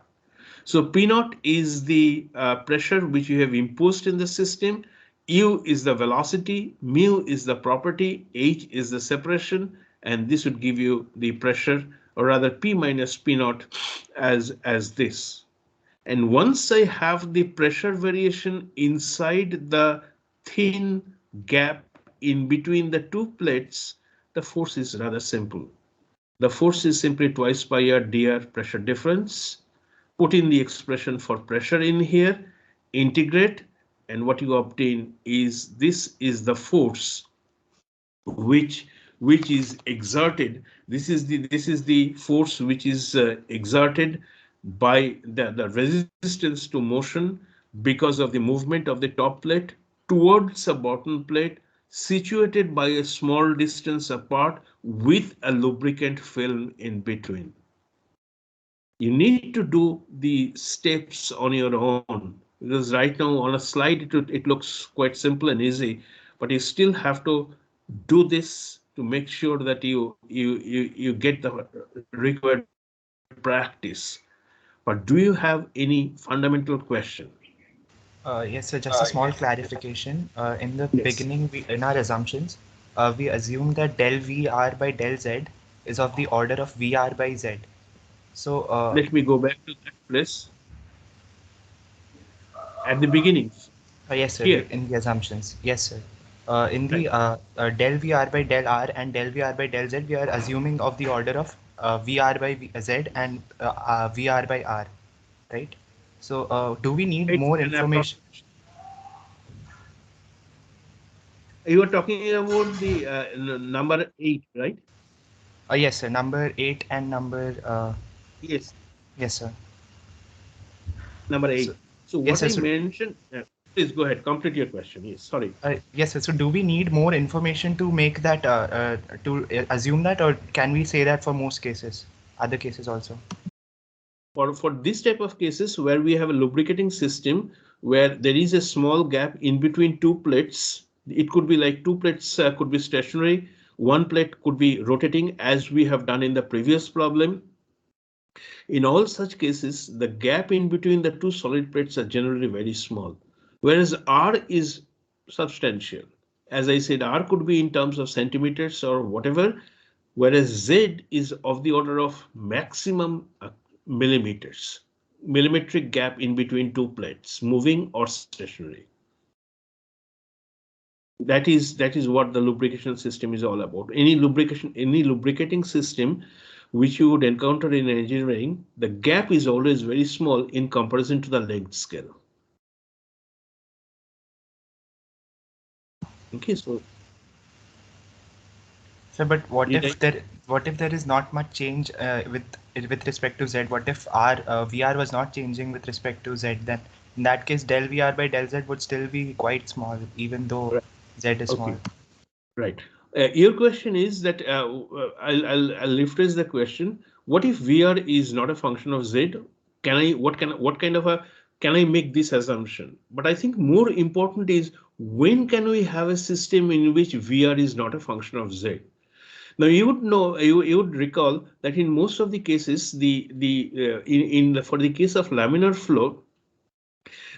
So P naught is the pressure which you have imposed in the system. U is the velocity, mu is the property, H is the separation, and this would give you the pressure, or rather P minus P naught as this. And once I have the pressure variation inside the thin gap in between the two plates, the force is rather simple. The force is simply twice pi r dr pressure difference. Put in the expression for pressure in here, integrate, and what you obtain is this is the force which is exerted. This is the force which is exerted by the resistance to motion because of the movement of the top plate towards a bottom plate situated by a small distance apart with a lubricant film in between. You need to do the steps on your own, because right now on a slide it looks quite simple and easy, but you still have to do this to make sure that you get the required practice. But do you have any fundamental question? Yes, so just a small clarification. In the Yes. beginning, in our assumptions, we assume that del VR by del Z is of the order of VR by Z. So, Let me go back to that place at the beginning yes, sir, here. in the assumptions. Yes, sir. In Right. the del VR by del R and del VR by del Z, we are assuming of the order of VR by Z and VR by R, right? So, do we need It's more an information? approximation. You are talking about the number 8, right? Yes, sir. Number 8 and number Yes, yes, sir. number So 8. So yes, what sir. I So mentioned, please go ahead, complete your question. Yes, sorry. yes, sir. So do we need more information to make that assume that, or can we say that for most cases, other cases also? For this type of cases where we have a lubricating system where there is a small gap in between two plates, it could be like two plates could be stationary, one plate could be rotating as we have done in the previous problem. In all such cases, the gap in between the two solid plates are generally very small, whereas R is substantial. As I said, R could be in terms of centimeters or whatever, whereas Z is of the order of maximum millimeters, millimetric gap in between two plates, moving or stationary. That is what the lubrication system is all about. Any lubricating system which you would encounter in engineering, the gap is always very small in comparison to the length scale. Okay, so So, but did I? what if there is not much change with respect to Z? What if our VR was not changing with respect to Z? Then in that case, del VR by del Z would still be quite small, even though Right. Z is Okay, small. right. Your question is that I'll rephrase the question. What if VR is not a function of Z? What kind of a can I make this assumption? But I think more important is when can we have a system in which VR is not a function of Z? Now you would know, you would recall that in most of the cases, for the case of laminar flow,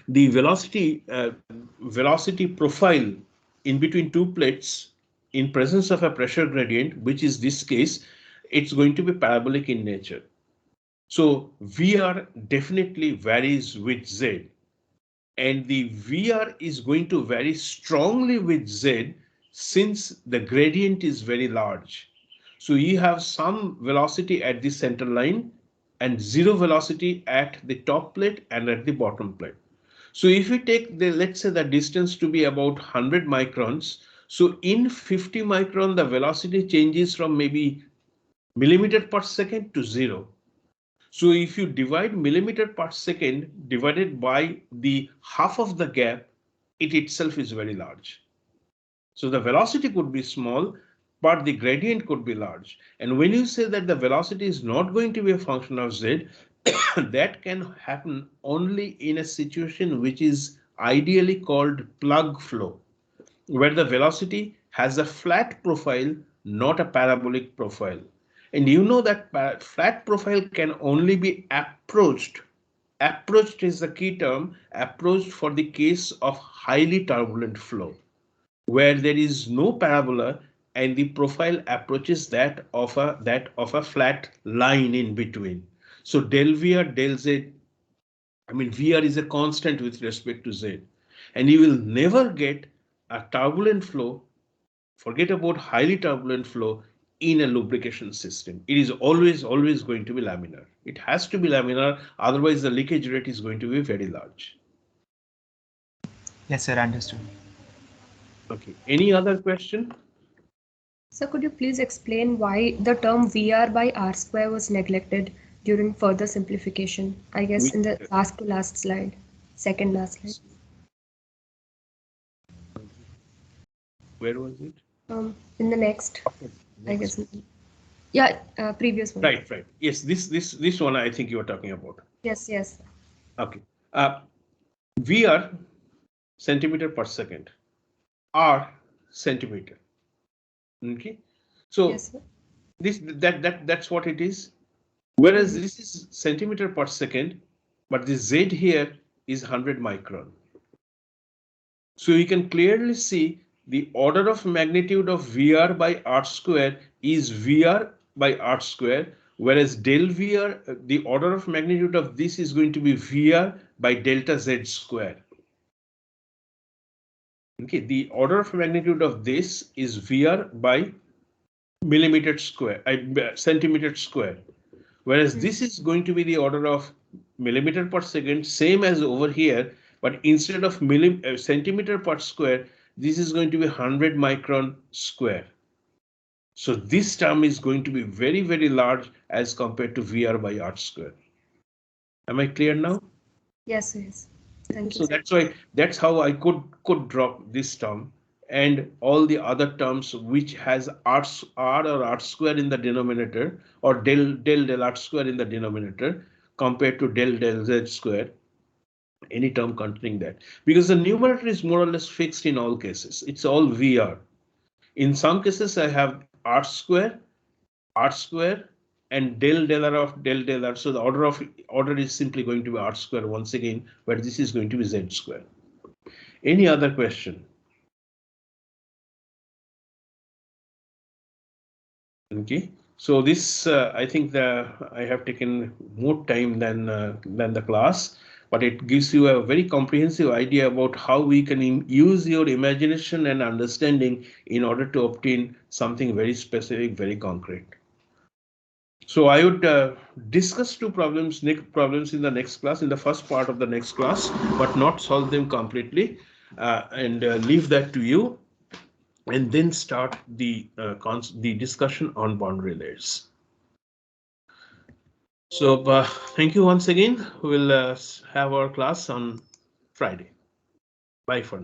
the velocity profile in between two plates in presence of a pressure gradient, which is this case, it's going to be parabolic in nature. So VR definitely varies with Z, and the VR is going to vary strongly with Z since the gradient is very large. So you have some velocity at the center line and zero velocity at the top plate and at the bottom plate. So if we take the, let's say the distance to be about 100 microns, so in 50 micron, the velocity changes from maybe millimeter per second to zero. So if you divide millimeter per second divided by the half of the gap, it itself is very large. So the velocity could be small, but the gradient could be large. And when you say that the velocity is not going to be a function of Z, that can happen only in a situation which is ideally called plug flow, where the velocity has a flat profile, not a parabolic profile. And you know that flat profile can only be approached. Approached is the key term, approached for the case of highly turbulent flow, where there is no parabola and the profile approaches that of a flat line in between. So del V or del Z, I mean VR is a constant with respect to Z, and you will never get a turbulent flow. Forget about highly turbulent flow in a lubrication system. It is always going to be laminar. It has to be laminar, otherwise the leakage rate is going to be very large. Yes, sir. Understood. Okay. Any other question? So could you please explain why the term VR by R square was neglected during further simplification? I guess We, in the last to last slide, second last slide. where was it? In the next, I Next. guess. Yeah, previous one. Right. Yes, this one I think you are talking about. Yes. Okay. VR centimeter per second, R centimeter. Okay. So Yes, sir. that's what it is. Whereas Mhm. this is centimeter per second, but the Z here is 100 micron. So you can clearly see the order of magnitude of VR by R square is VR by R square, whereas del VR, the order of magnitude of this is going to be VR by delta Z square. Okay, the order of magnitude of this is VR by millimeter square, centimeter square. Whereas this is going to be the order of millimeter per second, same as over here, but instead of centimeter per square, this is going to be 100 micron square. So this term is going to be very, very large as compared to VR by R square. Am I clear now? Yes, yes. Thank you. So that's why, that's how I could drop this term and all the other terms which has r or r square in the denominator, or del r square in the denominator, compared to del z square, any term containing that, because the numerator is more or less fixed in all cases. It's all VR. In some cases I have r square and del r of del r. So the order is simply going to be r square once again, but this is going to be z square. Any other question? Okay, so this I think I have taken more time than the class, but it gives you a very comprehensive idea about how we can use your imagination and understanding in order to obtain something very specific, very concrete. So I would discuss two problems in the next class, in the first part of the next class, but not solve them completely, and leave that to you, and then start the discussion on boundary layers. So thank you once again. We'll have our class on Friday. Bye for now.